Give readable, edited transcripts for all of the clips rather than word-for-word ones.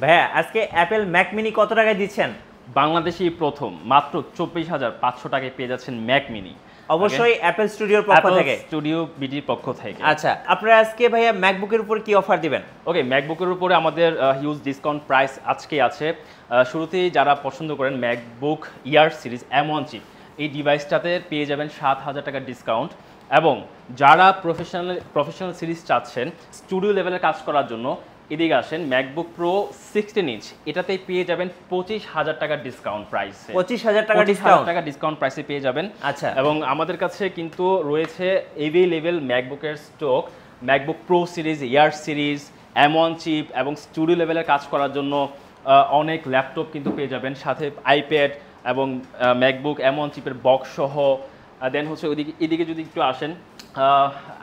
ভাইয়া আজকে Apple Mac mini কত টাকায় দিচ্ছেন? বাংলাদেশেই প্রথম মাত্র 24,500 টাকায় পেয়ে যাচ্ছেন ম্যাক মিনি। অবশ্যই অ্যাপেল স্টুডিওর পক্ষ থেকে। স্টুডিও বিডির পক্ষ থেকে। আচ্ছা, আপনারা আজকে ভাইয়া ম্যাকবুকের উপর কি অফার দিবেন? ওকে, ম্যাকবুকের উপরে আমাদের হিউজ ডিসকাউন্ট প্রাইস আজকে আছে। শুরুতেই যারা পছন্দ করেন ম্যাকবুক ইয়ার সিরিজ M1 চিপ, এই ডিভাইসটাতে পেয়ে যাবেন 7,000 টাকার ডিসকাউন্ট। এবং যারা প্রফেশনাল সিরিজ চাচ্ছেন স্টুডিও লেভেলের কাজ করার জন্য, এদিকে আসেন ম্যাকবুক প্রো 16 ইঞ্চ, এটাতে পেয়ে যাবেন 25,000 টাকার ডিসকাউন্ট প্রাইসে। 25,000 টাকা 25,000 টাকা ডিসকাউন্ট প্রাইসে পেয়ে যাবেন। আচ্ছা, এবং আমাদের কাছে কিন্তু রয়েছে এভেলেবেল ম্যাকবুকের stock. MacBook pro series, Air series, M1 chip এবং স্টুডিও লেভেলের কাজ করার জন্য অনেক ল্যাপটপ কিন্তু পেয়ে যাবেন, সাথে আইপ্যাড এবং ম্যাকবুক M1 চিপের বক্স সহ। দেন হচ্ছে এদিকে যদি একটু আসেন,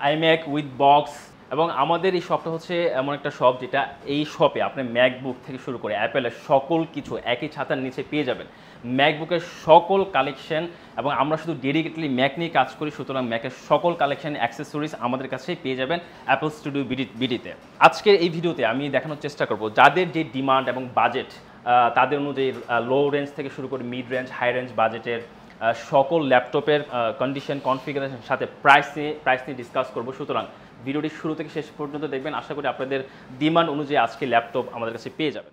আইম্যাক উইথ বক্স। এবং আমাদের এই শপটা হচ্ছে এমন একটা শপ যেটা এই শপে আপনি ম্যাকবুক থেকে শুরু করে অ্যাপেলের সকল কিছু একই ছাতার নিচে পেয়ে যাবেন। ম্যাকবুকের সকল কালেকশন, এবং আমরা শুধু ডেডিকেটলি ম্যাক নিয়ে কাজ করি, সুতরাং ম্যাকের সকল কালেকশন অ্যাক্সেসরিজ আমাদের কাছেই পেয়ে যাবেন অ্যাপল স্টুডিও বিডিতে। আজকের এই ভিডিওতে আমি দেখানোর চেষ্টা করব যাদের যে ডিমান্ড এবং বাজেট, তাদের অনুযায়ী লো রেঞ্জ থেকে শুরু করে মিড রেঞ্জ, হাই রেঞ্জ বাজেটের সকল ল্যাপটপের কন্ডিশন, কনফিগারেশন সাথে প্রাইস নিয়ে ডিসকাস করব। সুতরাং ভিডিওটি শুরু থেকে শেষ পর্যন্ত দেখবেন। আশা করি আপনাদের ডিমান্ড অনুযায়ী আজকে ল্যাপটপ আমাদের কাছে পেয়ে যাবেন।